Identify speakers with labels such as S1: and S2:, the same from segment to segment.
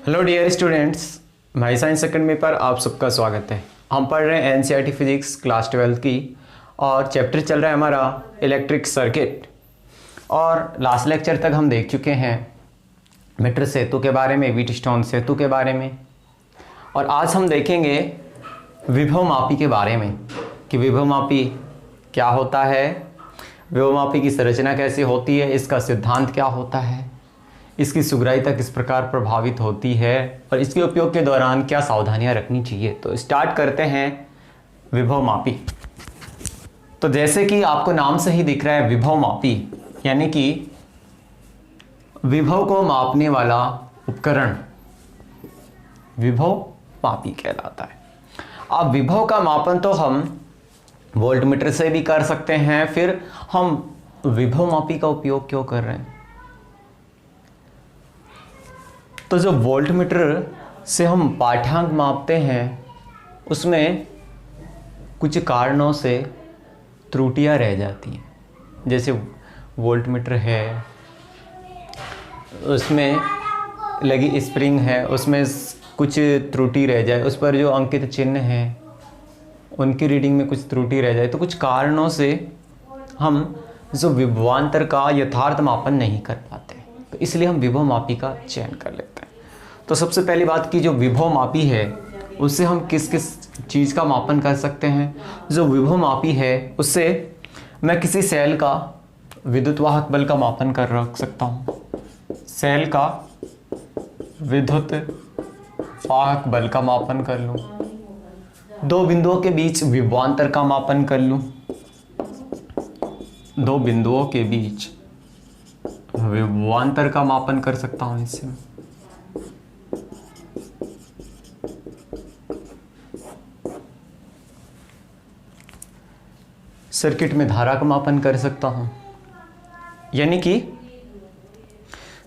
S1: Hello dear students, my science academy पर आप सबका स्वागत है। हम पढ़ रहे हैं एनसीईआरटी फिजिक्स क्लास 12 की और चैप्टर चल रहा है हमारा इलेक्ट्रिक सर्किट। और लास्ट लेक्चर तक हम देख चुके हैं मीटर सेतु के बारे में, व्हीटस्टोन सेतु के बारे में, और आज हम देखेंगे विभवमापी के बारे में कि विभवमापी क्या होता है, विभवमापी की संरचना कैसे होती है, इसका सिद्धांत क्या होता है, इसकी सुगराई किस प्रकार प्रभावित होती है और इसके उपयोग के दौरान क्या सावधानियां रखनी चाहिए। तो स्टार्ट करते हैं विभवमापी। तो जैसे कि आपको नाम से ही दिख रहा है विभवमापी, यानी कि विभव को मापने वाला उपकरण विभवमापी कहलाता है। अब विभव का मापन तो हम वोल्टमीटर से भी कर सकते हैं, फिर हम विभवमापी का उपयोग क्यों कर रहे हैं? तो जो वोल्टमीटर से हम पाठ्यांक मापते हैं उसमें कुछ कारणों से त्रुटियां रह जाती हैं। जैसे वोल्टमीटर है, उसमें लगी स्प्रिंग है, उसमें कुछ त्रुटि रह जाए, उस पर जो अंकित चिन्ह हैं उनकी रीडिंग में कुछ त्रुटि रह जाए, तो कुछ कारणों से हम जो विभवांतर का यथार्थ मापन नहीं कर पाते, तो इसलिए हम विभवमापी का चयन कर लेते हैं। तो सबसे पहली बात कि जो विभवमापी है उससे हम किस किस चीज़ का मापन कर सकते हैं। जो विभवमापी है उससे मैं किसी सेल का विद्युत वाहक बल का मापन कर रख सकता हूँ, सेल का विद्युत वाहक बल का मापन कर लूँ, दो बिंदुओं के बीच विभवांतर का मापन कर लूँ, दो बिंदुओं के बीच विभवांतर का मापन कर सकता हूं इससे। सर्किट में धारा का मापन कर सकता हूं, यानी कि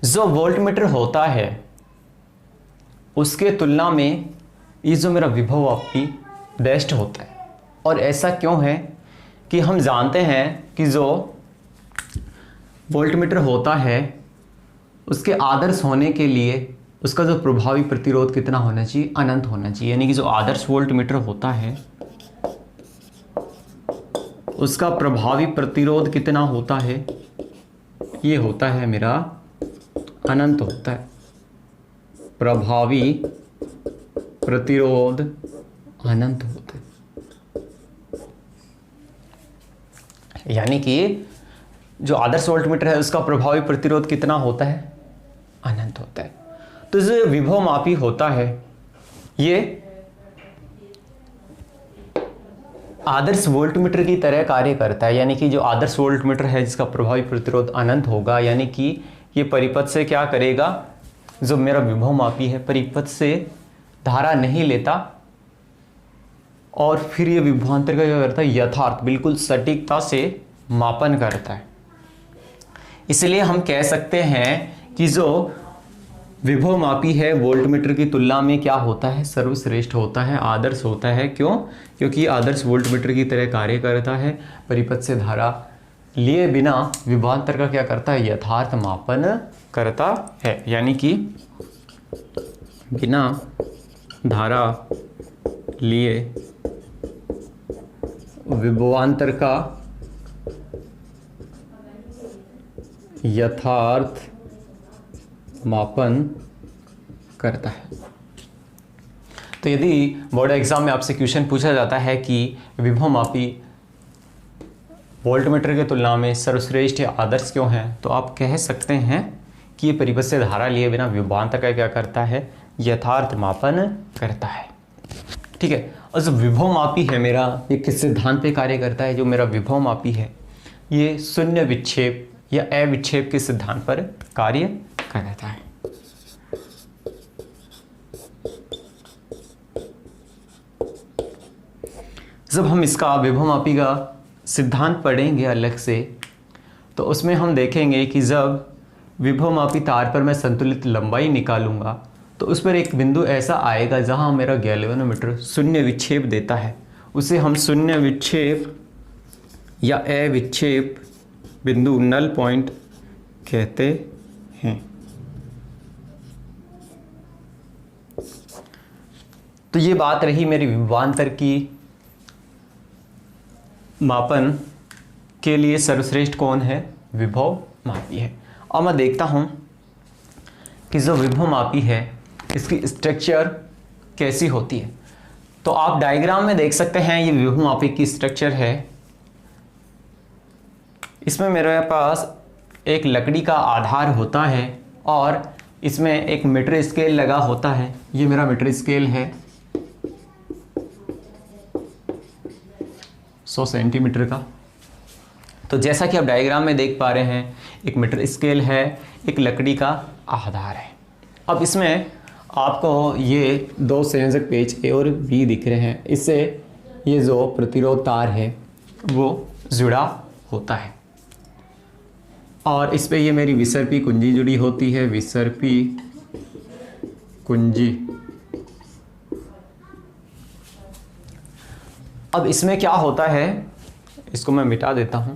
S1: जो वोल्टमीटर होता है उसके तुलना में ये जो मेरा विभवमापी बेस्ट होता है। और ऐसा क्यों है कि हम जानते हैं कि जो वोल्टमीटर होता है उसके आदर्श होने के लिए उसका जो प्रभावी प्रतिरोध कितना होना चाहिए, अनंत होना चाहिए। यानी कि जो आदर्श वोल्टमीटर होता है उसका प्रभावी प्रतिरोध कितना होता है, ये होता है मेरा अनंत होता है। प्रभावी प्रतिरोध अनंत होता है, यानी कि जो आदर्श वोल्टमीटर है उसका प्रभावी प्रतिरोध कितना होता है, अनंत होता है। तो जो विभवमापी होता है ये आदर्श वोल्टमीटर की तरह कार्य करता है। यानी कि जो आदर्श वोल्टमीटर है जिसका प्रभावी प्रतिरोध अनंत होगा, यानी कि ये परिपथ से क्या करेगा, जो मेरा विभवमापी है परिपथ से धारा नहीं लेता और फिर ये विभवांतर का क्या करता है, यथार्थ बिल्कुल सटीकता से मापन करता है। इसलिए हम कह सकते हैं कि जो विभवमापी है वोल्टमीटर की तुलना में क्या होता है, सर्वश्रेष्ठ होता है, आदर्श होता है। क्यों? क्योंकि आदर्श वोल्टमीटर की तरह कार्य करता है, परिपथ से धारा लिए बिना विभवांतर का क्या करता है, यथार्थ मापन करता है। यानी कि बिना धारा लिए विभवांतर का यथार्थ मापन करता है। तो यदि बोर्ड एग्जाम में आपसे क्वेश्चन पूछा जाता है कि विभवमापी वोल्टमीटर की तुलना में सर्वश्रेष्ठ या आदर्श क्यों है, तो आप कह सकते हैं कि ये परिपथ से धारा लिए बिना विभवांतर का क्या करता है, यथार्थ मापन करता है। ठीक है। और जो विभवमापी है मेरा, ये किस सिद्धांत पे कार्य करता है? जो मेरा विभवमापी है ये शून्य विक्षेप या अविक्षेप के सिद्धांत पर कार्य करता है। जब हम इसका विभवमापी का सिद्धांत पढ़ेंगे अलग से, तो उसमें हम देखेंगे कि जब विभवमापी तार पर मैं संतुलित लंबाई निकालूंगा तो उस पर एक बिंदु ऐसा आएगा जहां मेरा गैल्वेनोमीटर शून्य विक्षेप देता है। उसे हम शून्य विक्षेप या अविक्षेप बिंदु नल पॉइंट कहते हैं। तो ये बात रही मेरी विभवांतर की मापन के लिए सर्वश्रेष्ठ कौन है, विभव मापी है। अब मैं देखता हूँ कि जो विभव मापी है इसकी स्ट्रक्चर कैसी होती है। तो आप डायग्राम में देख सकते हैं ये विभव मापी की स्ट्रक्चर है। इसमें मेरे पास एक लकड़ी का आधार होता है और इसमें एक मीटर स्केल लगा होता है। ये मेरा मीटर स्केल है 100 सेंटीमीटर का। तो जैसा कि आप डायग्राम में देख पा रहे हैं एक मीटर स्केल है, एक लकड़ी का आधार है। अब इसमें आपको ये दो संयोजक पेच ए और बी दिख रहे हैं। इससे ये जो प्रतिरोध तार है वो जुड़ा होता है और इस पे ये मेरी विसर्पी कुंजी जुड़ी होती है, विसर्पी कुंजी। अब इसमें क्या होता है, इसको मैं मिटा देता हूं।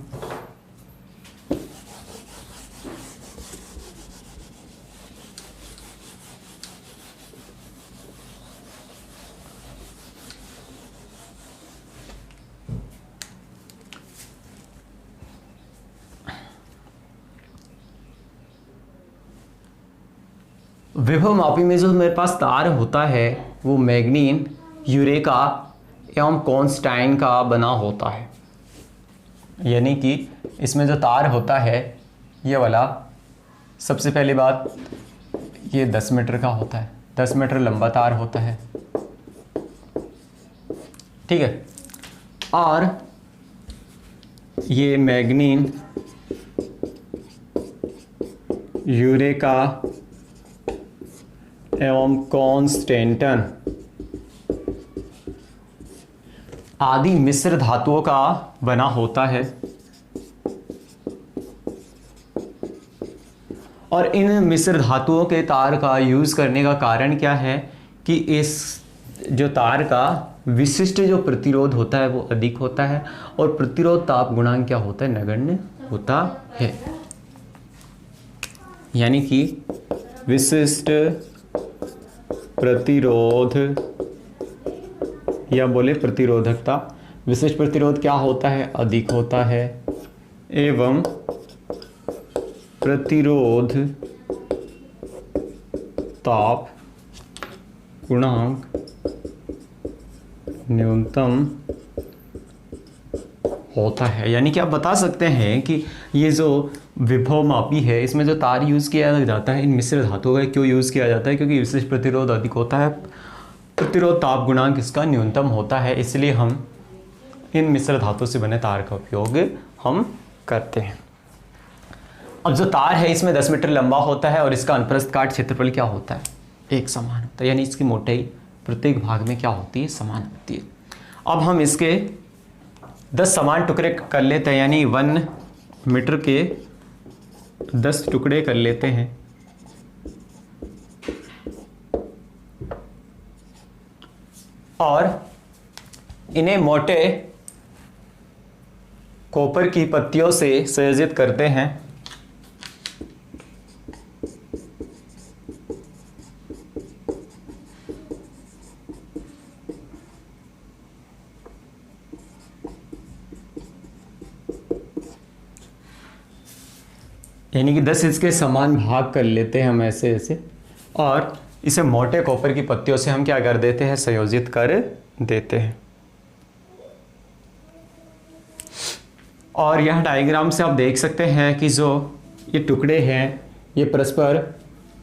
S1: विभव मापी में जो मेरे पास तार होता है वो मैग्नीन, यूरेका एवं कॉन्स्टाइन का बना होता है। यानी कि इसमें जो तार होता है ये वाला, सबसे पहली बात ये 10 मीटर का होता है, 10 मीटर लंबा तार होता है, ठीक है। और ये मैग्नीन, यूरेका एवं कॉन्स्टेंटन आदि मिश्र धातुओं का बना होता है। और इन मिश्र धातुओं के तार का यूज करने का कारण क्या है कि इस जो तार का विशिष्ट जो प्रतिरोध होता है वो अधिक होता है और प्रतिरोध ताप गुणांक क्या होता है, नगण्य होता है। यानी कि विशिष्ट प्रतिरोध या बोले प्रतिरोधकता, विशिष्ट प्रतिरोध क्या होता है, अधिक होता है एवं प्रतिरोध ताप गुणांक न्यूनतम होता है। यानी कि आप बता सकते हैं कि ये जो विभव मापी है इसमें जो तार यूज़ किया जाता है इन मिश्र धातुओं का क्यों यूज़ किया जाता है, क्योंकि विशिष्ट प्रतिरोध अधिक होता है, प्रतिरोध ताप गुणांक इसका न्यूनतम होता है, इसलिए हम इन मिश्र धातु से बने तार का उपयोग हम करते हैं। अब जो तार है इसमें 10 मीटर लंबा होता है और इसका अनुप्रस्थ काट क्षेत्रफल क्या होता है, एक समान होता है। यानी इसकी मोटाई प्रत्येक भाग में क्या होती है, समान होती है। अब हम इसके 10 समान टुकड़े कर लेते हैं, यानी 1 मीटर के 10 टुकड़े कर लेते हैं। और इन्हें मोटे कॉपर की पत्तियों से संयोजित करते हैं। यानी कि 10 इसके समान भाग कर लेते हैं हम ऐसे ऐसे, और इसे मोटे कॉपर की पत्तियों से हम क्या कर देते हैं, संयोजित कर देते हैं। और यह डायग्राम से आप देख सकते हैं कि जो ये टुकड़े हैं ये परस्पर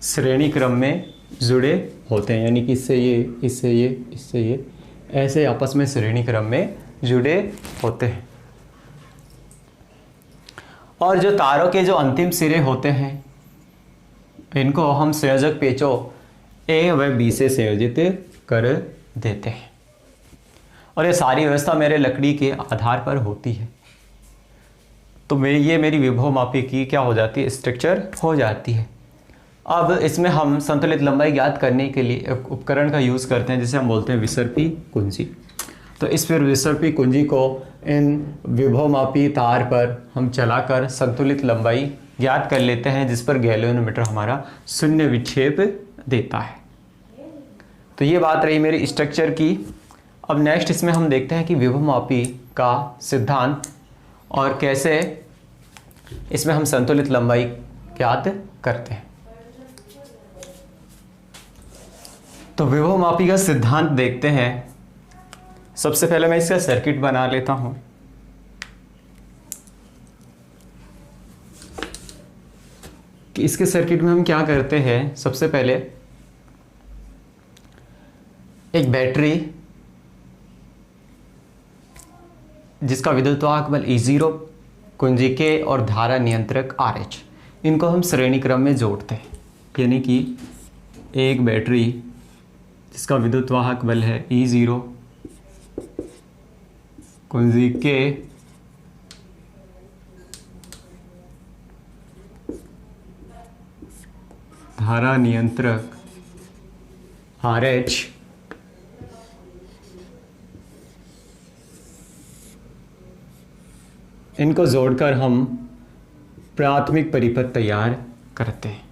S1: श्रेणी क्रम में जुड़े होते हैं। यानी कि इससे ये, इससे ये, इससे ये, ऐसे आपस में श्रेणी क्रम में जुड़े होते हैं। और जो तारों के जो अंतिम सिरे होते हैं इनको हम संयोजक पेचों ए व बी से संयोजित कर देते हैं। और ये सारी व्यवस्था मेरे लकड़ी के आधार पर होती है। तो ये मेरी विभव मापी की क्या हो जाती है, स्ट्रक्चर हो जाती है। अब इसमें हम संतुलित लंबाई ज्ञात करने के लिए एक उपकरण का यूज़ करते हैं जिसे हम बोलते हैं विसर्पी कुंजी। तो इस फिर विसर्पी कुंजी को इन विभव मापी तार पर हम चलाकर संतुलित लंबाई ज्ञात कर लेते हैं, जिस पर गैल्वेनोमीटर हमारा शून्य विक्षेप देता है। तो ये बात रही मेरी स्ट्रक्चर की। अब नेक्स्ट इसमें हम देखते हैं कि विभवमापी का सिद्धांत और कैसे इसमें हम संतुलित लंबाई ज्ञात करते हैं। तो विभवमापी का सिद्धांत देखते हैं। सबसे पहले मैं इसका सर्किट बना लेता हूं। कि इसके सर्किट में हम क्या करते हैं, सबसे पहले एक बैटरी जिसका विद्युतवाहक बल E0, कुंजी K और धारा नियंत्रक RH, इनको हम श्रेणी क्रम में जोड़ते हैं। यानी कि एक बैटरी जिसका विद्युतवाहक बल है E0, कुंजी K, धारा नियंत्रक RH, इनको जोड़कर हम प्राथमिक परिपथ तैयार करते हैं।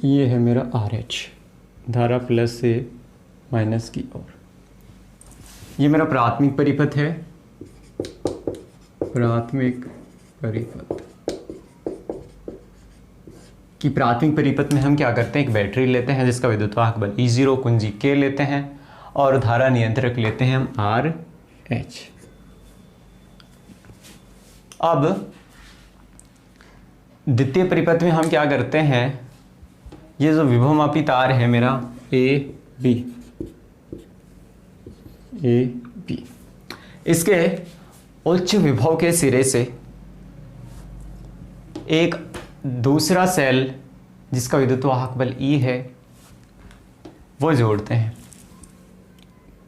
S1: ये है मेरा RH, धारा प्लस से माइनस की ओर। ये मेरा प्राथमिक परिपथ है, प्राथमिक परिपथ कि प्राथमिक परिपथ में हम क्या करते हैं, एक बैटरी लेते हैं जिसका विद्युतवाहक बल E0, कुंजी K लेते हैं और धारा नियंत्रक लेते हैं हम RH। अब द्वितीय परिपथ में हम क्या करते हैं, ये जो विभवमापी तार है मेरा AB, इसके उच्च विभव के सिरे से एक दूसरा सेल जिसका विद्युतवाहक बल E है वो जोड़ते हैं।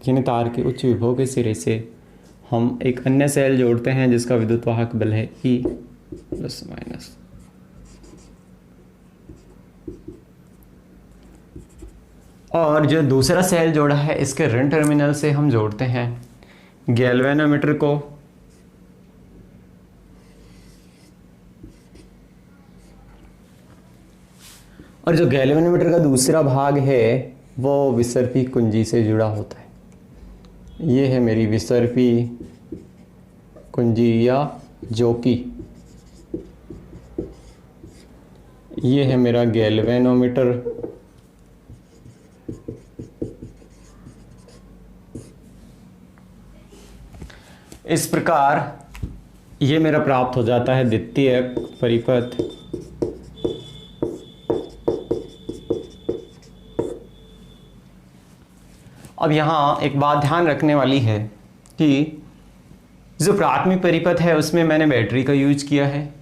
S1: जिन तार के उच्च विभव के सिरे से हम एक अन्य सेल जोड़ते हैं जिसका विद्युतवाहक बल है E प्लस माइनस। और जो दूसरा सेल जोड़ा है इसके ऋण टर्मिनल से हम जोड़ते हैं गैल्वेनोमीटर को, और जो गैल्वेनोमीटर का दूसरा भाग है वो विसर्पी कुंजी से जुड़ा होता है। ये है मेरी विसर्पी कुंजी या जोकी, ये है मेरा गैल्वेनोमीटर। इस प्रकार ये मेरा प्राप्त हो जाता है द्वितीय परिपथ। अब यहाँ एक बात ध्यान रखने वाली है कि जो प्राथमिक परिपथ है उसमें मैंने बैटरी का यूज किया है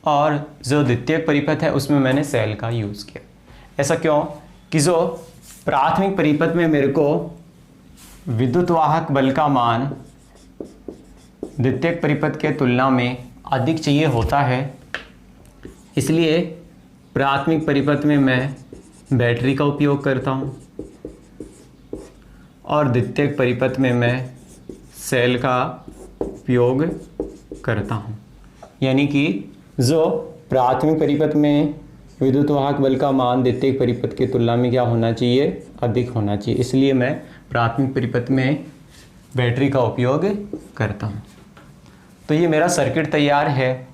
S1: और जो द्वितीय परिपथ है उसमें मैंने सेल का यूज़ किया। ऐसा क्यों कि जो प्राथमिक परिपथ में मेरे को विद्युतवाहक बल का मान द्वितीय परिपथ के तुलना में अधिक चाहिए होता है, इसलिए प्राथमिक परिपथ में मैं बैटरी का उपयोग करता हूँ और द्वितीय परिपथ में मैं सेल का उपयोग करता हूँ। यानी कि जो प्राथमिक परिपथ में विद्युतवाहक बल का मान द्वितीय परिपथ की तुलना में क्या होना चाहिए, अधिक होना चाहिए, इसलिए मैं प्राथमिक परिपथ में बैटरी का उपयोग करता हूँ। तो ये मेरा सर्किट तैयार है।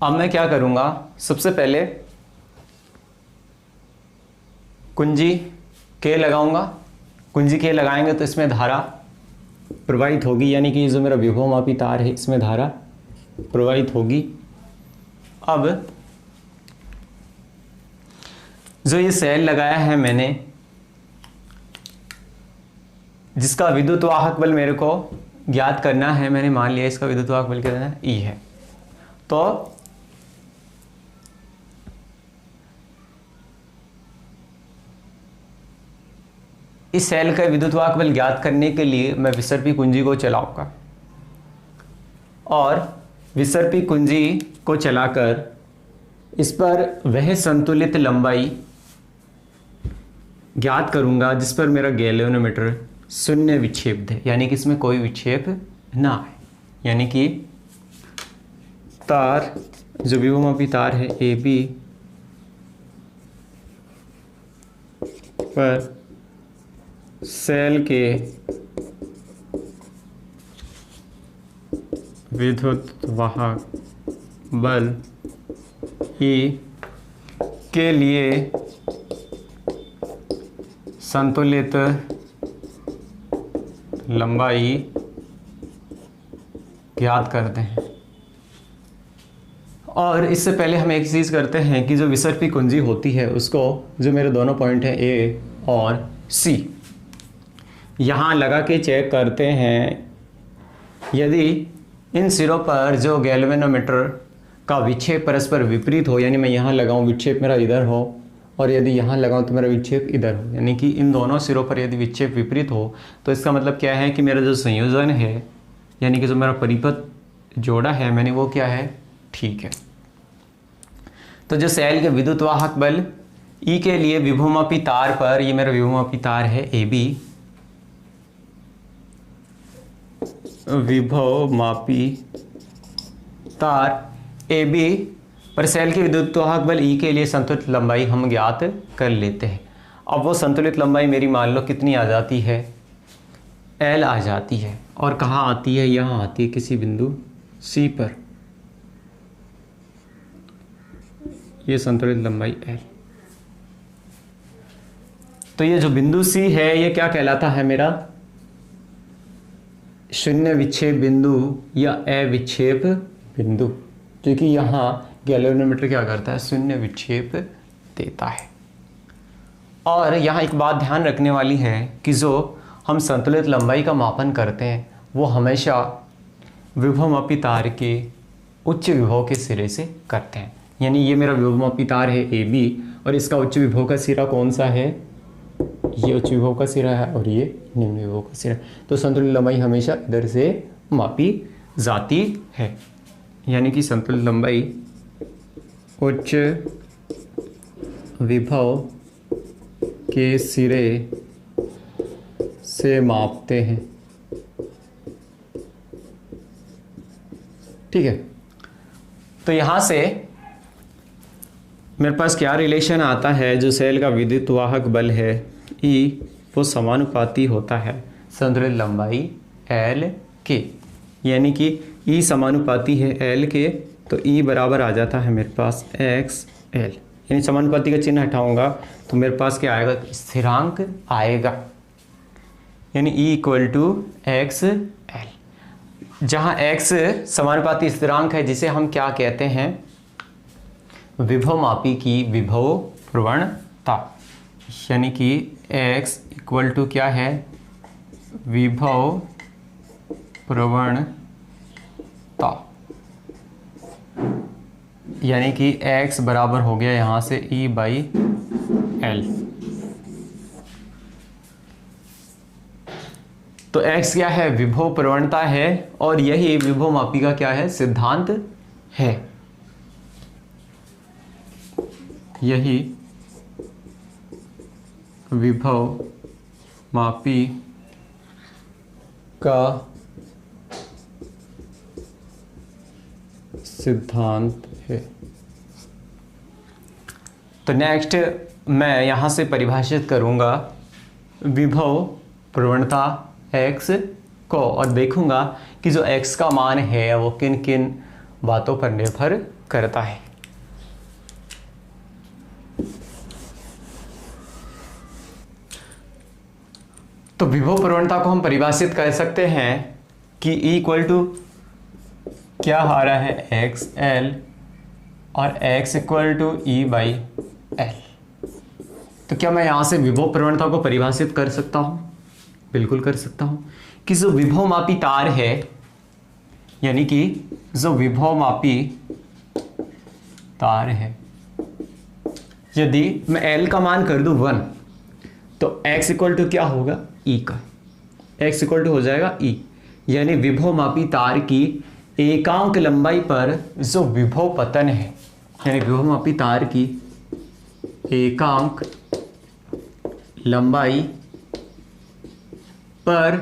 S1: अब मैं क्या करूँगा, सबसे पहले कुंजी K लगाऊंगा। कुंजी K लगाएंगे तो इसमें धारा प्रवाहित होगी, यानी कि जो मेरा विभवमापी तार है इसमें धारा प्रवाहित होगी। अब जो ये सेल लगाया है मैंने जिसका विद्युतवाहक बल मेरे को ज्ञात करना है, मैंने मान लिया इसका विद्युतवाहक बल कितना है, E है। तो इस सेल का विद्युतवाहक बल ज्ञात करने के लिए मैं विसर्पी कुंजी को चलाऊंगा और विसर्पी कुंजी को चलाकर इस पर वह संतुलित लंबाई ज्ञात करूंगा जिस पर मेरा गैल्वेनोमीटर शून्य विक्षेप है, यानी कि इसमें कोई विक्षेप ना है। यानी कि तार जो विभवमापी तार है AB पर सेल के विद्युत वाहक बल E के लिए संतुलित लंबाई ज्ञात करते हैं। और इससे पहले हम एक चीज़ करते हैं कि जो विसर्पी कुंजी होती है उसको, जो मेरे दोनों पॉइंट हैं ए और सी, यहाँ लगा के चेक करते हैं। यदि इन सिरों पर जो गैल्वेनोमीटर का विक्षेप परस्पर विपरीत हो, यानी मैं यहाँ लगाऊँ विक्षेप मेरा इधर हो और यदि यहाँ लगाऊँ तो मेरा विक्षेप इधर हो, यानी कि इन दोनों सिरों पर यदि विक्षेप विपरीत हो तो इसका मतलब क्या है कि मेरा जो संयोजन है, यानी कि जो मेरा परिपथ जोड़ा है मैंने, वो क्या है, ठीक है। तो जो सेल के विद्युत वाहक बल E के लिए विभवमापी तार पर, ये मेरा विभवमापी तार है AB, विभवमापी तार AB पर सेल के विद्युत वाहक बल E के लिए संतुलित लंबाई हम ज्ञात कर लेते हैं। अब वो संतुलित लंबाई मेरी मान लो कितनी आ जाती है, L आ जाती है। और कहाँ आती है, यहाँ आती है किसी बिंदु C पर, ये संतुलित लंबाई L। तो ये जो बिंदु C है ये क्या कहलाता है, मेरा शून्य विक्षेप बिंदु या अविक्षेप बिंदु, क्योंकि यहाँ गैल्वेनोमीटर क्या करता है, शून्य विक्षेप देता है। और यहाँ एक बात ध्यान रखने वाली है कि जो हम संतुलित लंबाई का मापन करते हैं वो हमेशा विभवमापी तार के उच्च विभव के सिरे से करते हैं। यानी ये मेरा विभवमापी तार है AB और इसका उच्च विभव का सिरा कौन सा है, ये उच्च विभव का सिरा है और ये निम्न विभव का सिरा। तो संतुलित लंबाई हमेशा इधर से मापी जाती है, यानी कि संतुलित लंबाई उच्च विभव के सिरे से मापते हैं। ठीक है, तो यहाँ से मेरे पास क्या रिलेशन आता है, जो सेल का विद्युत वाहक बल है E वो समानुपाती होता है संतुलित लंबाई L के, यानी कि E समानुपाती है L के, तो E बराबर आ जाता है मेरे पास XL। यानी समानुपाती का चिन्ह हटाऊंगा तो मेरे पास क्या आएगा, स्थिरांक आएगा, यानी E इक्वल टू XL, जहाँ X समानुपाती स्थिरांक है जिसे हम क्या कहते हैं, विभवमापी की विभव प्रवणता, यानी कि X इक्वल टू क्या है, विभव प्रवणता, यानी कि X बराबर हो गया यहाँ से E/L। तो X क्या है, विभव प्रवणता है, और यही विभवमापी का क्या है, सिद्धांत है। यही विभव मापी का सिद्धांत है। तो नेक्स्ट मैं यहाँ से परिभाषित करूँगा विभव प्रवणता x को, और देखूँगा कि जो x का मान है वो किन किन बातों पर निर्भर करता है। तो विभव प्रवणता को हम परिभाषित कर सकते हैं कि E इक्वल टू क्या आ रहा है, XL, और X इक्वल टू E/L। तो क्या मैं यहाँ से विभव प्रवणता को परिभाषित कर सकता हूँ? बिल्कुल कर सकता हूँ कि जो विभवमापी तार है, यानी कि जो विभवमापी तार है, यदि मैं L का मान कर दूँ 1 तो X इक्वल टू क्या होगा, E का, X इक्वल टू हो जाएगा E, यानी विभवमापी तार की एकांक लंबाई पर जो विभव पतन है, यानी विभवमापी तार की एकांक लंबाई पर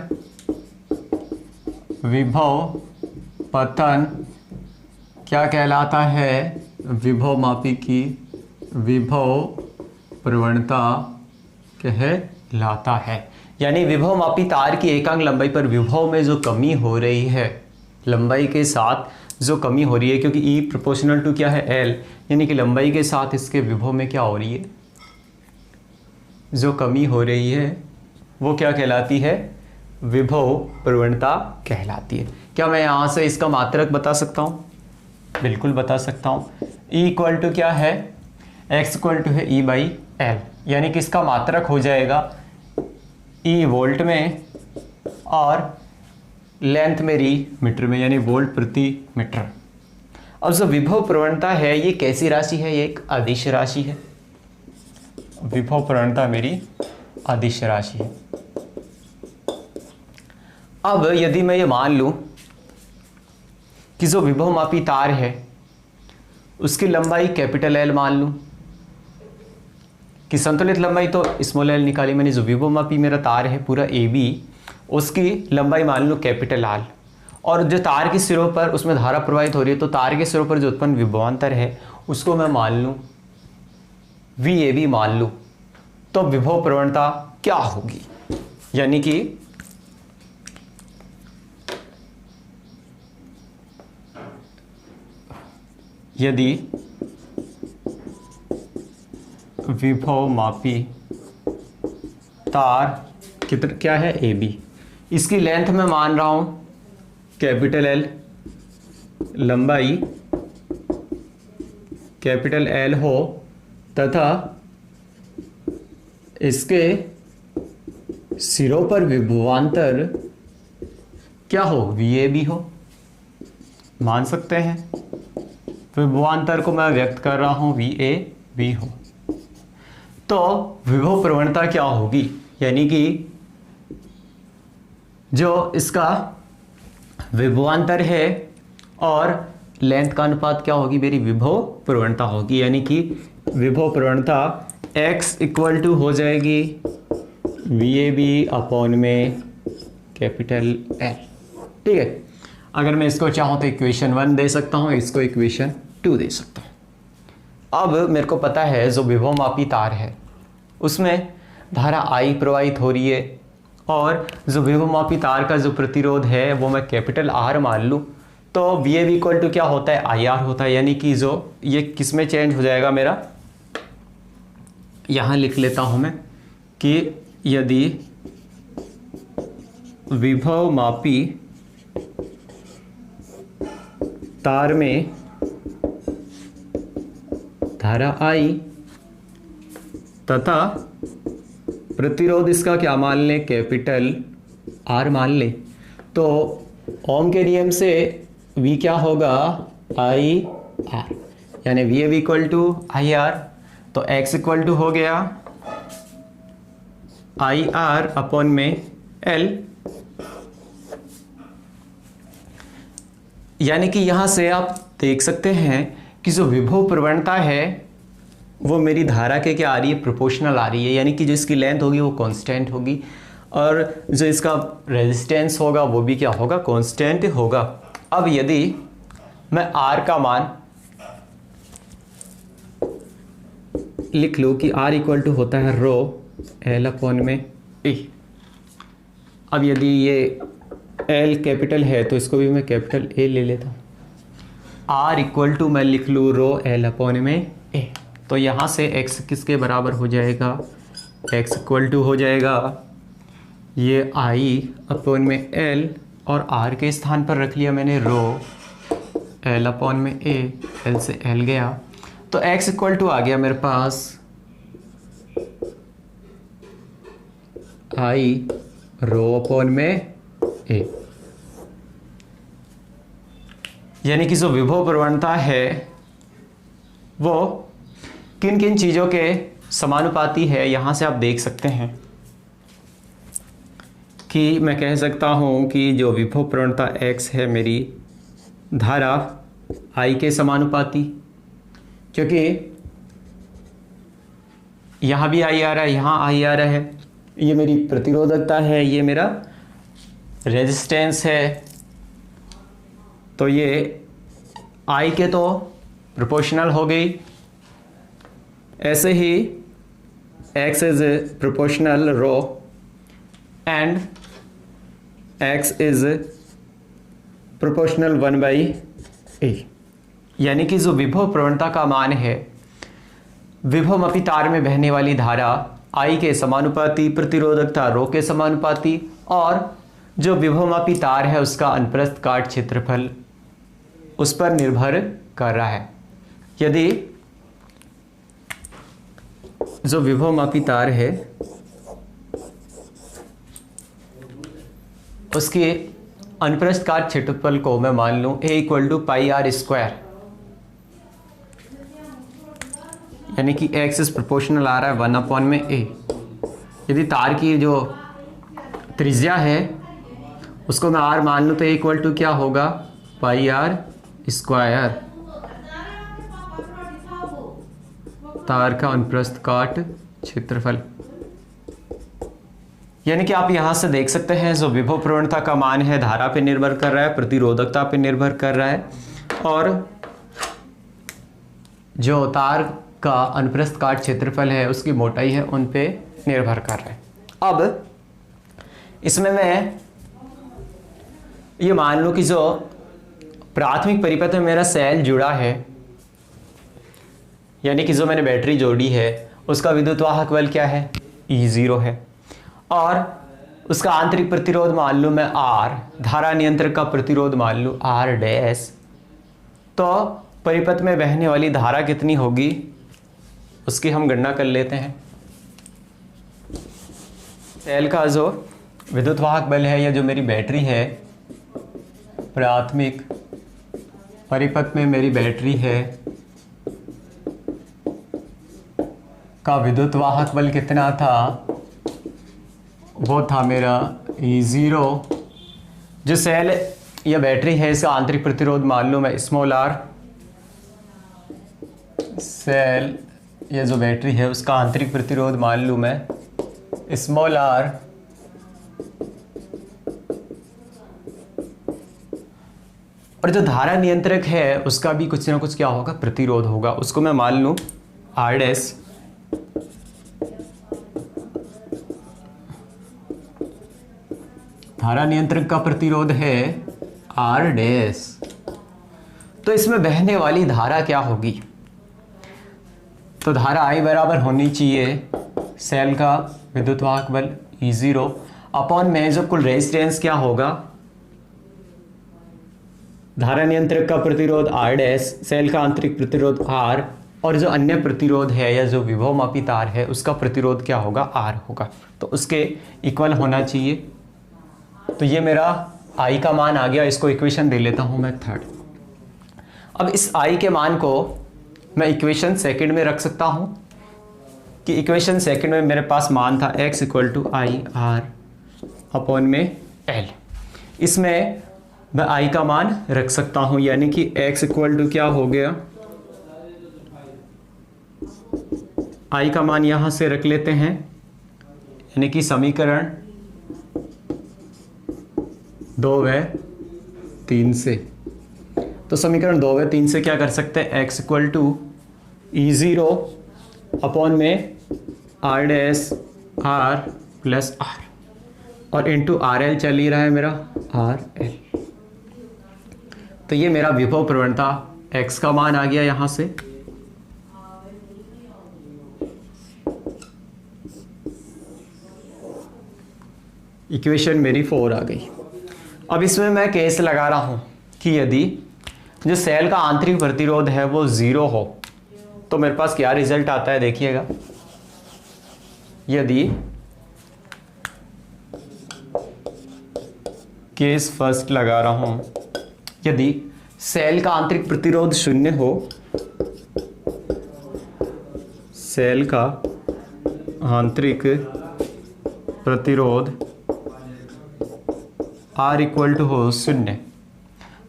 S1: विभव पतन क्या कहलाता है, विभवमापी की विभव प्रवणता कहलाता है। यानी विभवमापी तार की एकांक लंबाई पर विभव में जो कमी हो रही है, लंबाई के साथ जो कमी हो रही है, क्योंकि E प्रोपोर्शनल टू क्या है L, यानी कि लंबाई के साथ इसके विभव में क्या हो रही है, जो कमी हो रही है वो क्या कहलाती है, विभव प्रवणता कहलाती है। क्या मैं यहाँ से इसका मात्रक बता सकता हूँ? बिल्कुल बता सकता हूँ। E इक्वल टू क्या है, X इक्वल टू है E/L, यानी कि इसका मात्रक हो जाएगा E वोल्ट में और लेंथ मेरी मीटर में, यानी वोल्ट प्रति मीटर। अब जो विभव प्रवणता है ये कैसी राशि है, ये एक अदिश राशि है। विभव प्रवणता मेरी अदिश राशि है। अब यदि मैं ये मान लूं कि जो विभवमापी तार है उसकी लंबाई कैपिटल L मान लूं, कि संतुलित लंबाई तो स्मॉल l निकाली मैंने, जो विभवमापी मेरा तार है पूरा AB, उसकी लंबाई मान लूं कैपिटल R, और जो तार के सिरों पर उसमें धारा प्रवाहित हो रही है, तो तार के सिरों पर जो उत्पन्न विभवांतर है उसको मैं मान लूं VAB मान लूं, तो विभव प्रवणता क्या होगी, यानी कि यदि विभवमापी तार कितना क्या है AB, इसकी लेंथ में मान रहा हूं कैपिटल L, लंबाई कैपिटल L हो तथा इसके सिरों पर विभवांतर क्या हो, VAB हो, मान सकते हैं। विभवांतर को मैं व्यक्त कर रहा हूं VAB हो, तो विभव प्रवणता क्या होगी, यानी कि जो इसका विभवांतर है और लेंथ का अनुपात क्या होगी, मेरी विभव प्रवणता होगी, यानी कि विभव प्रवणता X इक्वल टू हो जाएगी VAB अपॉन में कैपिटल L। ठीक है, अगर मैं इसको चाहूँ तो इक्वेशन 1 दे सकता हूँ, इसको इक्वेशन 2 दे सकता हूँ। अब मेरे को पता है जो विभवमापी तार है उसमें धारा I प्रवाहित हो रही है, और जो विभवमापी तार का जो प्रतिरोध है वो मैं कैपिटल R मान लूँ, तो VAB इक्वल टू क्या होता है, IR होता है, यानी कि जो ये किस में चेंज हो जाएगा मेरा, यहाँ लिख लेता हूँ मैं कि यदि विभवमापी तार में धारा I तथा प्रतिरोध इसका क्या मान लें, कैपिटल R मान लें, तो ओम के नियम से V क्या होगा, IR, यानी VAB इक्वल टू IR, तो X इक्वल टू हो गया IR अपॉन में L, यानी कि यहाँ से आप देख सकते हैं कि जो विभव प्रवणता है वो मेरी धारा के क्या आ रही है, प्रोपोर्शनल आ रही है, यानी कि जिसकी लेंथ होगी वो कांस्टेंट होगी, और जो इसका रेजिस्टेंस होगा वो भी क्या होगा, कांस्टेंट होगा। अब यदि मैं R का मान लिख लूँ कि R इक्वल टू होता है रो L अपॉन में E, अब यदि ये L कैपिटल है तो इसको भी मैं कैपिटल A ले लेता हूँ, R इक्वल टू मैं लिख लूँ रो L अपॉन में A, तो यहाँ से X किसके बराबर हो जाएगा, X इक्वल टू हो जाएगा ये I अपॉन में L, और R के स्थान पर रख लिया मैंने रो L अपॉन में A, L से L गया, तो X इक्वल टू आ गया मेरे पास I रो अपॉन में A, यानी कि जो विभव प्रवणता है वो किन किन चीज़ों के समानुपाती है, यहाँ से आप देख सकते हैं कि मैं कह सकता हूँ कि जो विभव प्रवणता X है मेरी धारा I के समानुपाती, क्योंकि यहाँ भी I आ रहा है, यहाँ I आ रहा है, ये मेरी प्रतिरोधकता है, ये मेरा रेजिस्टेंस है, तो ये I के तो प्रोपोर्शनल हो गई। ऐसे ही x is proportional rho and x is proportional 1/a, यानी कि जो विभव प्रवणता का मान है, विभवमापी तार में बहने वाली धारा I के समानुपाती, प्रतिरोधकता ρ के समानुपाती, और जो विभवमापी तार है उसका अनुप्रस्थ काट क्षेत्रफल उस पर निर्भर कर रहा है। यदि जो विभवमापी तार है उसके अनुप्रस्थ काट क्षेत्रफल को मैं मान लूं a = πr², यानी कि x इज प्रोपोर्शनल आ रहा है 1/a। यदि तार की जो त्रिज्या है उसको मैं r मान लूं तो a = क्या होगा, πr², तार का अनुप्रस्थ काट क्षेत्रफल। यानी कि आप यहां से देख सकते हैं जो विभव प्रवणता का मान है धारा पे निर्भर कर रहा है, प्रतिरोधकता पे निर्भर कर रहा है, और जो तार का अनुप्रस्थ काट क्षेत्रफल है उसकी मोटाई है उन पे निर्भर कर रहा है। अब इसमें मैं ये मान लूं कि जो प्राथमिक परिपथ में मेरा सेल जुड़ा है, यानी कि जो मैंने बैटरी जोड़ी है उसका विद्युत वाहक बल क्या है, E0 है, और उसका आंतरिक प्रतिरोध मान लूं मैं R, धारा नियंत्रक का प्रतिरोध मान लूं R', तो परिपथ में बहने वाली धारा कितनी होगी उसकी हम गणना कर लेते हैं। सेल का जो विद्युत वाहक बल है या जो मेरी बैटरी है, प्राथमिक परिपथ में मेरी बैटरी है का विद्युत वाहक बल कितना था, वो था मेरा E0। जो सेल या बैटरी है इसका आंतरिक प्रतिरोध मान लो मैं r, सेल या जो बैटरी है उसका आंतरिक प्रतिरोध मान लूँ मैं r, और जो धारा नियंत्रक है उसका भी कुछ ना कुछ क्या होगा, प्रतिरोध होगा, उसको मैं मान लूँ R'। धारा नियंत्रक का प्रतिरोध है R', तो इसमें बहने वाली धारा क्या होगी, तो धारा I बराबर होनी चाहिए सेल का विद्युत वाहक बल E0 अपॉन में जो कुल रेजिस्टेंस क्या होगा, धारा नियंत्रक का प्रतिरोध R', सेल का आंतरिक प्रतिरोध R, और जो अन्य प्रतिरोध है या जो विभवमापी तार है उसका प्रतिरोध क्या होगा, R होगा, तो उसके इक्वल होना चाहिए। तो ये मेरा I का मान आ गया, इसको इक्वेशन दे लेता हूं मैं 3rd। अब इस I के मान को मैं इक्वेशन सेकंड में रख सकता हूं कि इक्वेशन सेकंड में मेरे पास मान था x = I R अपॉन में L। इसमें मैं I का मान रख सकता हूं, यानी कि x = क्या हो गया, I का मान यहां से रख लेते हैं, यानी कि समीकरण 2 व 3 से। तो समीकरण 2 व 3 से क्या कर सकते हैं, x = E0 अपॉन में R' R + R, और इंटू RL चल ही रहा है मेरा RL। तो ये मेरा विभव प्रवणता x का मान आ गया यहां से। इक्वेशन मेरी 4 आ गई। अब इसमें मैं केस लगा रहा हूं कि यदि जो सेल का आंतरिक प्रतिरोध है वो 0 हो तो मेरे पास क्या रिजल्ट आता है, देखिएगा। यदि केस फर्स्ट लगा रहा हूं, यदि सेल का आंतरिक प्रतिरोध 0 हो, सेल का आंतरिक प्रतिरोध R = हो 0,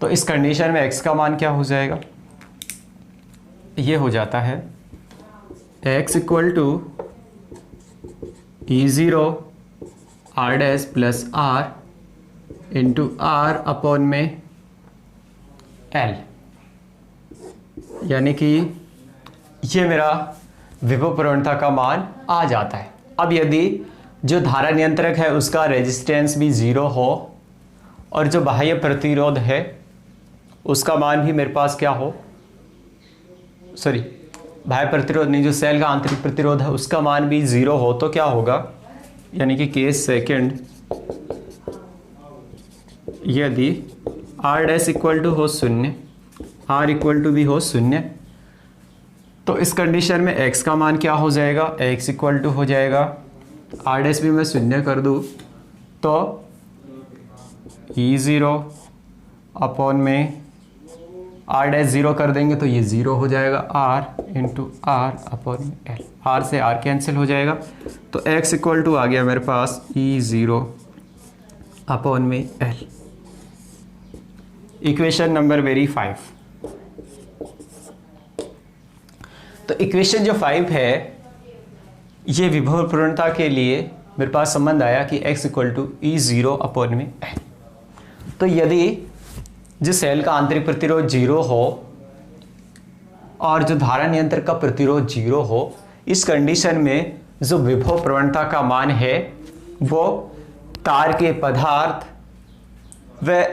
S1: तो इस कंडीशन में x का मान क्या हो जाएगा, ये हो जाता है x = E0 R' + R into R upon में L, यानी कि ये मेरा विभव प्रवणता का मान आ जाता है। अब यदि जो धारा नियंत्रक है उसका रेजिस्टेंस भी 0 हो और जो बाह्य प्रतिरोध है उसका मान भी मेरे पास क्या हो, सॉरी बाह्य प्रतिरोध नहीं, जो सेल का आंतरिक प्रतिरोध है उसका मान भी 0 हो, तो क्या होगा, यानी कि केस सेकंड यदि R डैश इक्वल टू हो 0, R इक्वल टू भी हो 0, तो इस कंडीशन में x का मान क्या हो जाएगा, x इक्वल टू हो जाएगा R डैश भी मैं 0 कर दूँ तो E0 अपॉन में R डैश 0 कर देंगे तो ये 0 हो जाएगा, R इंटू R अपॉन में L, R से R कैंसिल हो जाएगा, तो x इक्वल टू आ गया मेरे पास E0 अपॉन में L। Equation number very 5। तो इक्वेशन जो 5 है ये विभव प्रवणता के लिए मेरे पास संबंध आया कि x equal to E0 upon में L। तो यदि जो सेल का आंतरिक प्रतिरोध 0 हो और जो धारा नियंत्रक का प्रतिरोध 0 हो, इस कंडीशन में जो विभव प्रवणता का मान है वो तार के पदार्थ व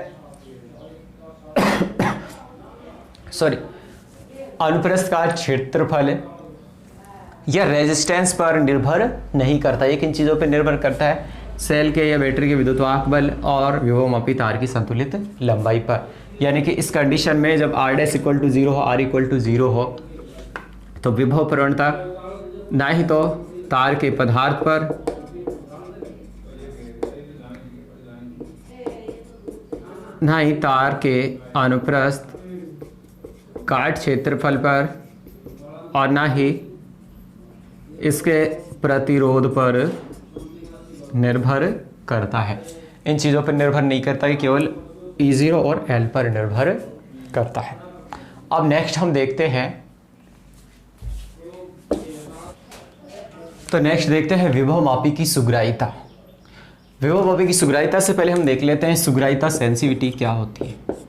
S1: अनुप्रस्थ का क्षेत्रफल या रेजिस्टेंस पर निर्भर नहीं करता। ये किन चीज़ों पर निर्भर करता है, सेल के या बैटरी के विद्युतवाहक बल और विभवमापी तार की संतुलित लंबाई पर। यानी कि इस कंडीशन में जब R डैश इक्वल टू 0 हो, R इक्वल टू 0 हो, तो विभव प्रवणता ना ही तो तार के पदार्थ पर ना ही तार के अनुप्रस्थ काट क्षेत्रफल पर और ना ही इसके प्रतिरोध पर निर्भर करता है। इन चीज़ों पर निर्भर नहीं करता कि केवल E0 और L पर निर्भर करता है। अब नेक्स्ट हम देखते हैं, तो नेक्स्ट देखते हैं विभवमापी की सुग्राह्यता। विभवमापी की सुग्राह्यता से पहले हम देख लेते हैं सुग्राह्यता सेंसिटिविटी क्या होती है।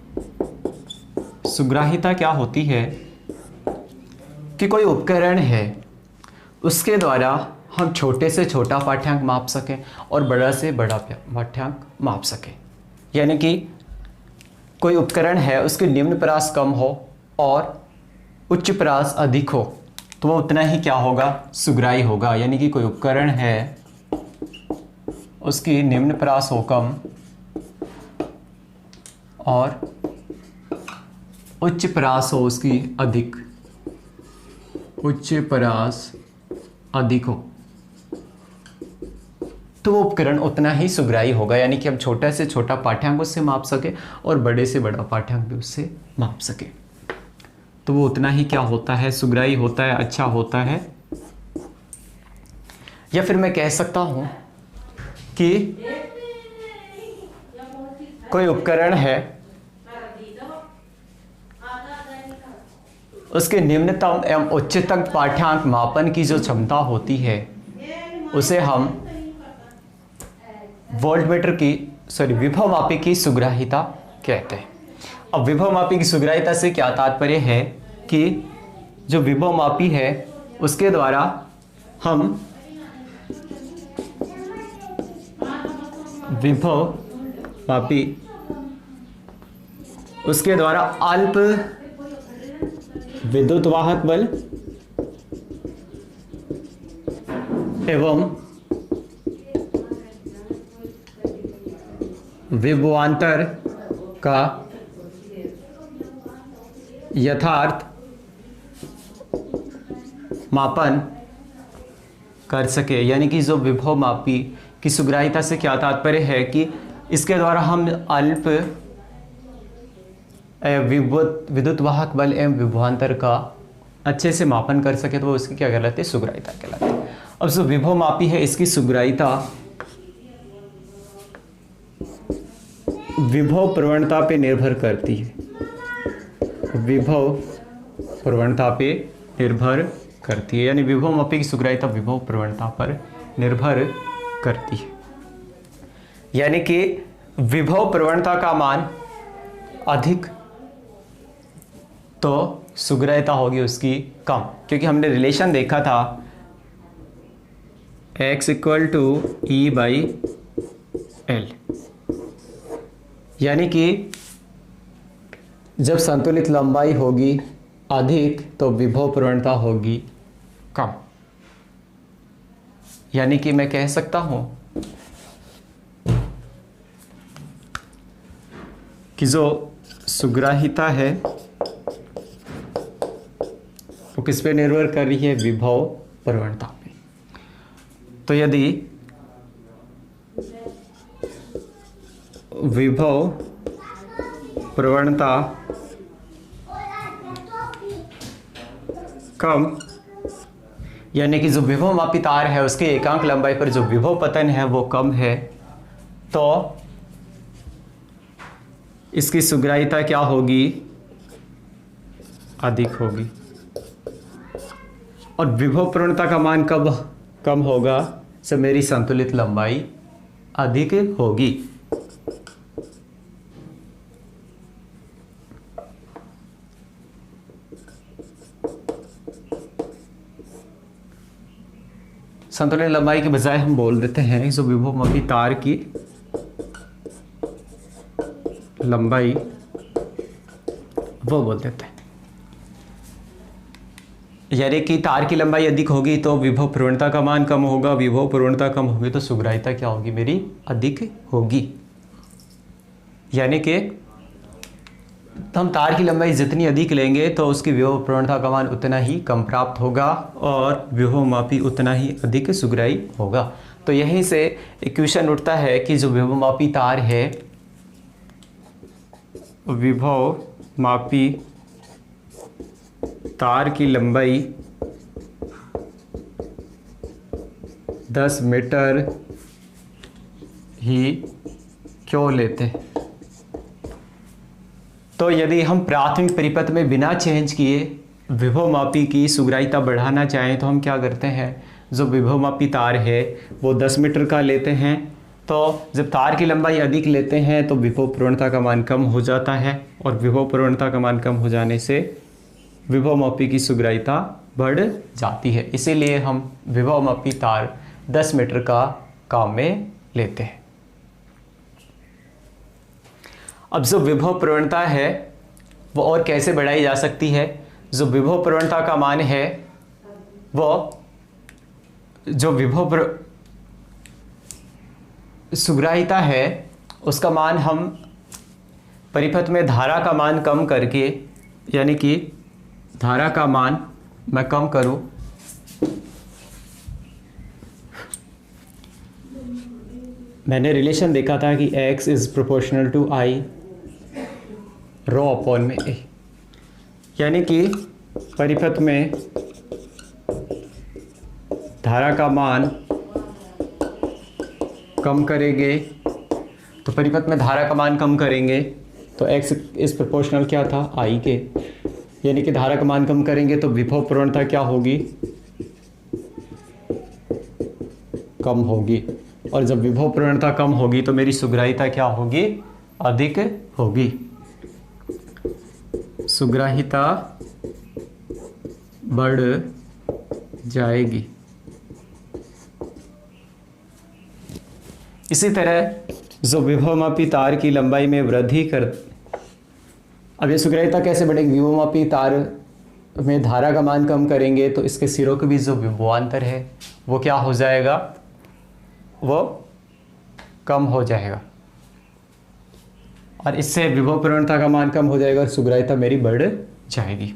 S1: सुग्राह्यता क्या होती है कि कोई उपकरण है उसके द्वारा हम छोटे से छोटा पाठ्यांक माप सकें और बड़ा से बड़ा पाठ्यांक माप सकें। यानी कि कोई उपकरण है उसके निम्न परास कम हो और उच्च परास अधिक हो तो वो उतना ही क्या होगा, सुग्राही होगा। यानी कि कोई उपकरण है उसकी निम्न परास हो कम और उच्च परास हो उसकी अधिक, उच्च परास अधिक हो, तो वो उपकरण उतना ही सुग्राही होगा। यानी कि हम छोटा से छोटा पाठ्यांक उससे माप सके और बड़े से बड़ा पाठ्यांक भी उससे माप सके, तो वो उतना ही क्या होता है, सुग्राही होता है, अच्छा होता है। या फिर मैं कह सकता हूं कि कोई उपकरण है उसके निम्नतम एवं उच्चतम पाठ्यांक मापन की जो क्षमता होती है उसे हम वोल्टमीटर की विभवमापी की सुग्राह्यता कहते हैं। अब विभवमापी की सुग्राह्यता से क्या तात्पर्य है कि जो विभवमापी है उसके द्वारा हम विभवमापी उसके द्वारा अल्प विद्युत वाहक बल एवं विभवांतर का यथार्थ मापन कर सके। यानी कि जो विभवमापी की सुग्राह्यता से क्या तात्पर्य है कि इसके द्वारा हम अल्प विद्युत वाहक बल एवं विभवांतर का अच्छे से मापन कर सके, तो वो इसकी क्या कहलाती है, सुग्राह्यता कहलाती है। अब जो विभवमापी है इसकी सुग्राह्यता विभव प्रवणता पे निर्भर करती है, विभव प्रवणता पे निर्भर करती है। यानी विभवमापी की सुग्राह्यता विभव प्रवणता पर निर्भर करती है। यानी कि विभव प्रवणता का मान अधिक तो सुग्राह्यता होगी उसकी कम, क्योंकि हमने रिलेशन देखा था x equal to E by L, यानी कि जब संतुलित लंबाई होगी अधिक तो विभव प्रवणता होगी कम। यानी कि मैं कह सकता हूं कि जो सुग्राह्यता है वो किस पे निर्भर कर रही है? विभव प्रवणता पे। तो यदि विभव प्रवणता कम, यानी कि जो विभव मापी तार है उसके एकांक लंबाई पर जो विभव पतन है वो कम है, तो इसकी सुग्राह्यता क्या होगी? अधिक होगी। और विभव प्रवणता का मान कब कम होगा? जब मेरी संतुलित लंबाई अधिक होगी। संतुलित लंबाई के बजाय हम बोल देते हैं जो विभवमापी तार की लंबाई वो बोल देते हैं। यानी कि तार की लंबाई अधिक होगी तो विभव प्रवणता का मान कम होगा, विभव प्रवणता कम होगी तो सुग्राह्यता क्या होगी? मेरी अधिक होगी। यानी कि हम तार की लंबाई जितनी अधिक लेंगे तो उसकी विभव प्रवणता का मान उतना ही कम प्राप्त होगा और विभवमापी उतना ही अधिक सुग्राही होगा। तो यहीं से इक्वेशन उठता है कि जो विभवमापी तार है, विभवमापी तार की लंबाई 10 मीटर ही क्यों लेते हैं? तो यदि हम प्राथमिक परिपथ में बिना चेंज किए विभवमापी की सुग्राह्यता बढ़ाना चाहें तो हम क्या करते हैं? जो विभवमापी तार है वो 10 मीटर का लेते हैं, तो जब तार की लंबाई अधिक लेते हैं तो विभव प्रवणता का मान कम हो जाता है और विभव प्रवणता का मान कम हो जाने से विभवमापी की सुग्राह्यता बढ़ जाती है। इसीलिए हम विभवमापी तार 10 मीटर का काम में लेते हैं। अब जो विभव प्रवणता है वो और कैसे बढ़ाई जा सकती है? जो विभव प्रवणता का मान है वो जो सुग्राह्यता है उसका मान हम परिपथ में धारा का मान कम करके, यानी कि धारा का मान मैं कम करूं, मैंने रिलेशन देखा था कि x is proportional to I rho upon में a, यानी कि परिपथ में धारा का मान कम करेंगे तो परिपथ में धारा का मान कम करेंगे तो x इज प्रोपोर्शनल क्या था? I के, यानी कि धारा का मान कम करेंगे तो विभव प्रवणता क्या होगी? कम होगी। और जब विभव प्रवणता कम होगी तो मेरी सुग्राह्यता क्या होगी? अधिक होगी। सुग्राह्यता बढ़ जाएगी। इसी तरह जो विभवमापी तार की लंबाई में वृद्धि कर, अब ये सुग्राह्यता कैसे बढ़ेगी? विभवमापी तार में धारा का मान कम करेंगे तो इसके सिरों के बीच जो विभवांतर है वो क्या हो जाएगा? वो कम हो जाएगा और इससे विभव प्रवणता का मान कम हो जाएगा और सुग्राह्यता मेरी बढ़ जाएगी।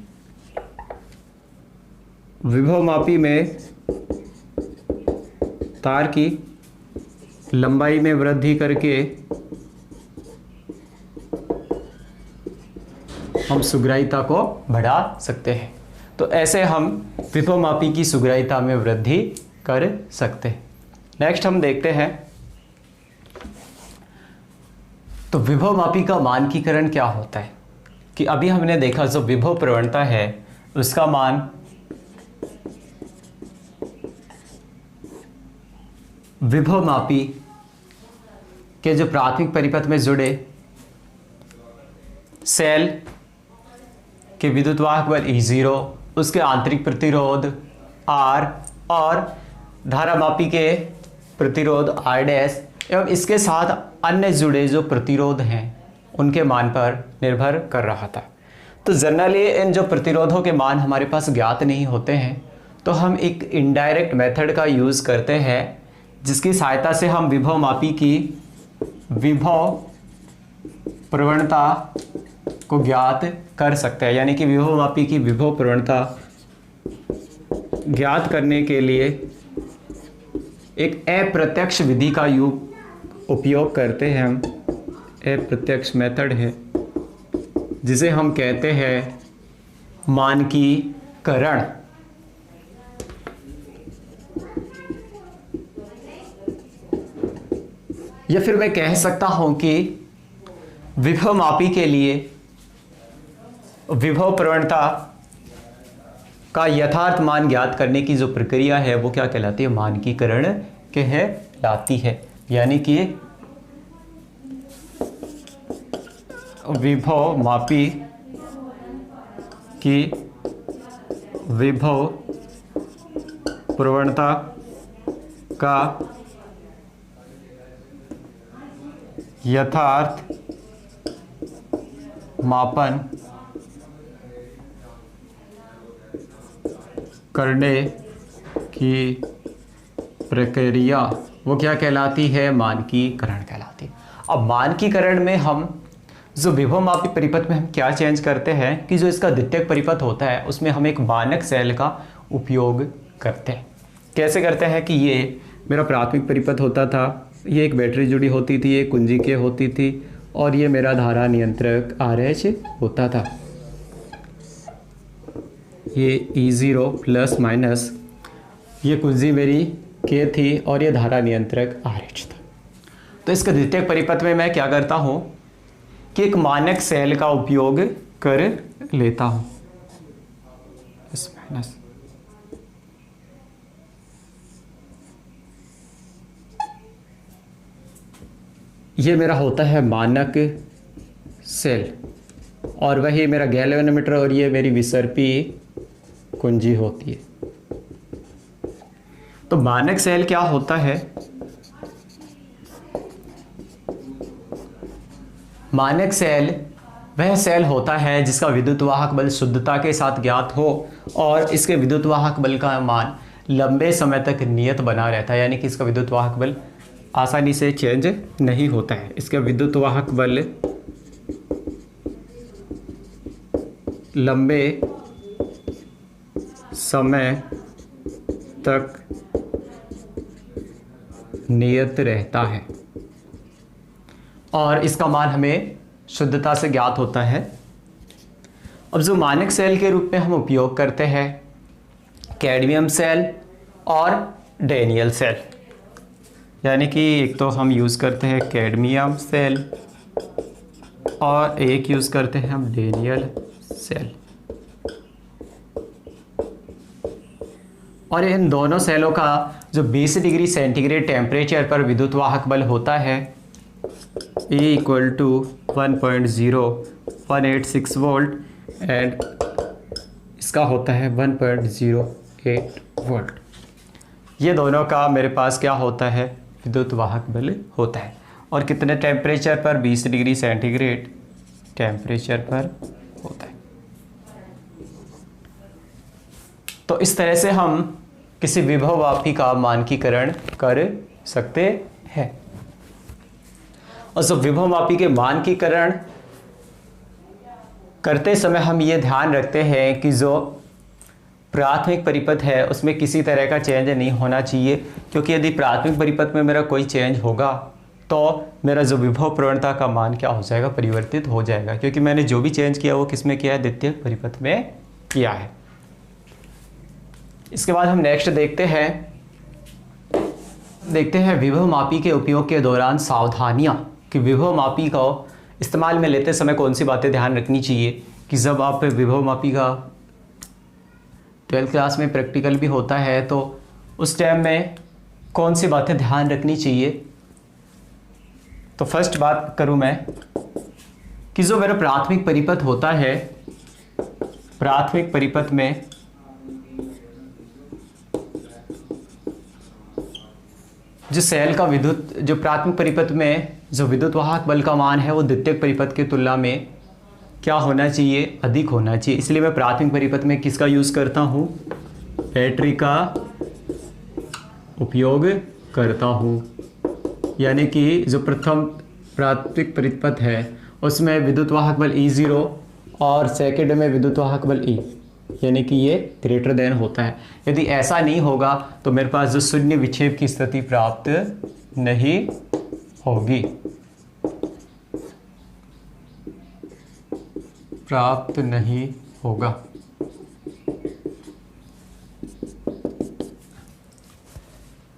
S1: विभवमापी में तार की लंबाई में वृद्धि करके हम सुग्राह्यता को बढ़ा सकते हैं। तो ऐसे हम विभवमापी की सुग्राह्यता में वृद्धि कर सकते हैं। नेक्स्ट हम देखते हैं तो विभवमापी का मानकीकरण क्या होता है? कि अभी हमने देखा जो विभव प्रवणता है उसका मान विभवमापी के जो प्राथमिक परिपथ में जुड़े सेल कि विद्युत वाहक बल E0, उसके आंतरिक प्रतिरोध R और धारामापी के प्रतिरोध R' एवं इसके साथ अन्य जुड़े जो प्रतिरोध हैं उनके मान पर निर्भर कर रहा था। तो जनरली इन जो प्रतिरोधों के मान हमारे पास ज्ञात नहीं होते हैं तो हम एक इनडायरेक्ट मेथड का यूज़ करते हैं जिसकी सहायता से हम विभव मापी की विभव प्रवणता को ज्ञात कर सकते हैं। यानी कि विभव मापी की विभव प्रवणता ज्ञात करने के लिए एक अप्रत्यक्ष विधि का उपयोग करते हैं हम। अप्रत्यक्ष मेथड है जिसे हम कहते हैं मानकीकरण। या फिर मैं कह सकता हूं कि विभव मापी के लिए विभव प्रवणता का यथार्थ मान ज्ञात करने की जो प्रक्रिया है वो क्या कहलाती है? मानकीकरण कहलाती है। यानी कि विभव मापी की विभव प्रवणता का यथार्थ मापन करने की प्रक्रिया वो क्या कहलाती है? मानकीकरण कहलाती है। अब मानकीकरण में हम जो विभव मापी परिपथ में हम क्या चेंज करते हैं कि जो इसका द्वितीयक परिपथ होता है उसमें हम एक मानक सेल का उपयोग करते हैं। कैसे करते हैं कि ये मेरा प्राथमिक परिपथ होता था, ये एक बैटरी जुड़ी होती थी, ये कुंजिके होती थी और ये मेरा धारा नियंत्रक RH होता था। ये E0 प्लस माइनस ये कुंजी मेरी K थी और ये धारा नियंत्रक RH था। तो इसका द्वितीयक परिपथ में मैं क्या करता हूँ कि एक मानक सेल का उपयोग कर लेता हूँ। प्लस माइनस ये मेरा होता है मानक सेल और वही मेरा गैल्वेनोमीटर और ये मेरी विसर्पी कुंजी होती है। तो मानक सेल क्या होता है? मानक सेल वह सेल होता है जिसका विद्युत वाहक बल शुद्धता के साथ ज्ञात हो और इसके विद्युत वाहक बल का मान लंबे समय तक नियत बना रहता है। यानी कि इसका विद्युत वाहक बल आसानी से चेंज नहीं होता है। इसका विद्युत वाहक बल लंबे समय तक नियत रहता है और इसका मान हमें शुद्धता से ज्ञात होता है। अब जो मानक सेल के रूप में हम उपयोग करते हैं कैडमियम सेल और डैनियल सेल। यानी कि एक तो हम यूज़ करते हैं कैडमियम सेल और एक यूज़ करते हैं हम डैनियल सेल। और इन दोनों सेलों का जो 20 डिग्री सेंटीग्रेड टेम्परेचर पर विद्युत वाहक बल होता है E equal to 1.0186 volt and इसका होता है 1.08 वोल्ट। ये दोनों का मेरे पास क्या होता है? विद्युत वाहक बल होता है। और कितने टेम्परेचर पर? 20 डिग्री सेंटीग्रेड टेम्परेचर पर होता है। तो इस तरह से हम किसी विभव मापी का मानकीकरण कर सकते हैं। और जो विभव मापी के मानकीकरण करते समय हम ये ध्यान रखते हैं कि जो प्राथमिक परिपथ है उसमें किसी तरह का चेंज नहीं होना चाहिए, क्योंकि यदि प्राथमिक परिपथ में मेरा कोई चेंज होगा तो मेरा जो विभव प्रवणता का मान क्या हो जाएगा? परिवर्तित हो जाएगा, क्योंकि मैंने जो भी चेंज किया वो किस में किया है? द्वितीयक परिपथ में किया है। इसके बाद हम नेक्स्ट देखते हैं विभव मापी के उपयोग के दौरान सावधानियां कि विभव मापी को इस्तेमाल में लेते समय कौन सी बातें ध्यान रखनी चाहिए। कि जब आप विभव मापी का 12th क्लास में प्रैक्टिकल भी होता है तो उस टाइम में कौन सी बातें ध्यान रखनी चाहिए। तो फर्स्ट बात करूं मैं कि जो मेरा प्राथमिक परिपथ होता है प्राथमिक परिपथ में जो सेल का जो प्राथमिक परिपथ में जो विद्युत वाहक बल का मान है वो द्वितीयक परिपथ की तुलना में क्या होना चाहिए, अधिक होना चाहिए। इसलिए मैं प्राथमिक परिपथ में किसका यूज़ करता हूँ, बैटरी का उपयोग करता हूँ। यानी कि जो प्रथम प्राथमिक परिपथ है उसमें विद्युत वाहक बल E0 और सेकंड में विद्युत वाहक बल E, यानी कि ये ग्रेटर देन होता है। यदि ऐसा नहीं होगा तो मेरे पास जो शून्य विक्षेप की स्थिति प्राप्त नहीं होगी, प्राप्त नहीं होगा।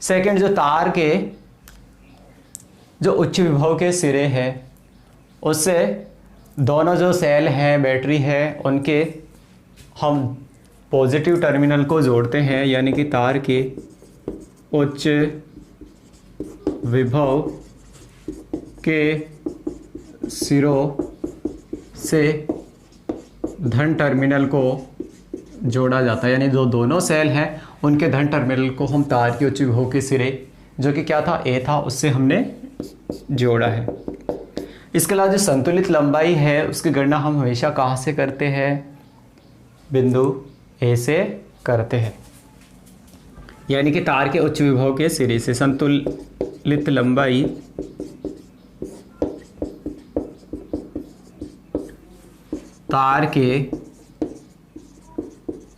S1: सेकंड, जो तार के जो उच्च विभव के सिरे हैं उससे दोनों जो सेल हैं, बैटरी है, उनके हम पॉजिटिव टर्मिनल को जोड़ते हैं। यानी कि तार के उच्च विभव के सिरों से धन टर्मिनल को जोड़ा जाता है। यानी जो दोनों सेल हैं उनके धन टर्मिनल को हम तार के उच्च विभव के सिरे, जो कि क्या था, ए था, उससे हमने जोड़ा है। इसके अलावा जो संतुलित लंबाई है उसकी गणना हम हमेशा कहाँ से करते हैं, बिंदु ए से करते हैं। यानी कि तार के उच्च विभव के सिरे से संतुलित लंबाई तार के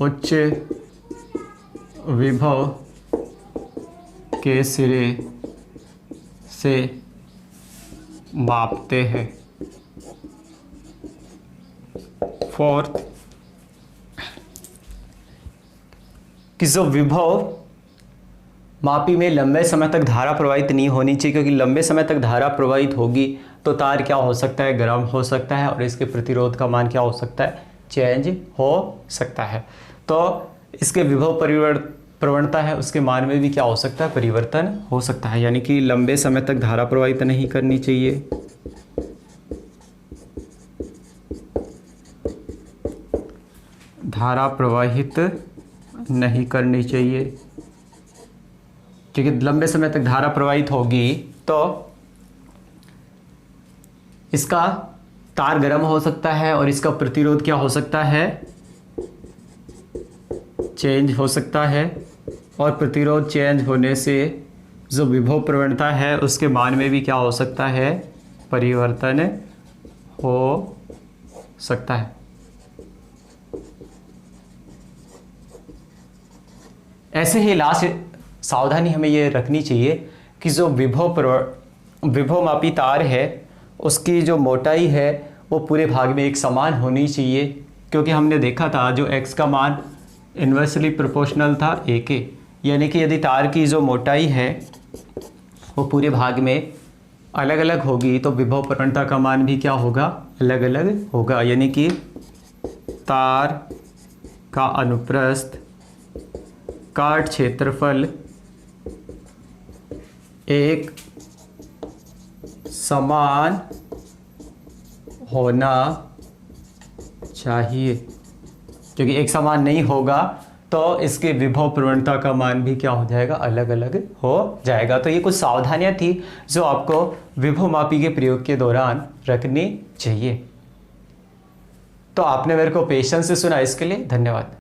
S1: उच्च विभव के सिरे से मापते हैं। फोर्थ, कि जो विभव मापी में लंबे समय तक धारा प्रवाहित नहीं होनी चाहिए, क्योंकि लंबे समय तक धारा प्रवाहित होगी तो तार क्या हो सकता है, गर्म हो सकता है और इसके प्रतिरोध का मान क्या हो सकता है, चेंज हो सकता है। तो इसके विभव प्रवणता है उसके मान में भी क्या हो सकता है, परिवर्तन हो सकता है। यानी कि लंबे समय तक धारा प्रवाहित नहीं करनी चाहिए। धारा प्रवाहित नहीं करनी चाहिए, क्योंकि लंबे समय तक धारा प्रवाहित होगी तो इसका तार गर्म हो सकता है और इसका प्रतिरोध क्या हो सकता है, चेंज हो सकता है। और प्रतिरोध चेंज होने से जो विभव प्रवणता है उसके मान में भी क्या हो सकता है, परिवर्तन हो सकता है। ऐसे ही लास्ट सावधानी हमें ये रखनी चाहिए कि जो विभव मापी तार है उसकी जो मोटाई है वो पूरे भाग में एक समान होनी चाहिए, क्योंकि हमने देखा था जो x का मान इन्वर्सली प्रोपोर्शनल था a के। यानी कि यदि तार की जो मोटाई है वो पूरे भाग में अलग अलग होगी तो विभव प्रवणता का मान भी क्या होगा, अलग अलग होगा। यानी कि तार का अनुप्रस्थ काट क्षेत्रफल एक समान होना चाहिए, क्योंकि एक समान नहीं होगा तो इसके विभव प्रवणता का मान भी क्या हो जाएगा, अलग अलग हो जाएगा। तो ये कुछ सावधानियां थी जो आपको विभव मापी के प्रयोग के दौरान रखनी चाहिए। तो आपने मेरे को पेशेंस से सुना, इसके लिए धन्यवाद।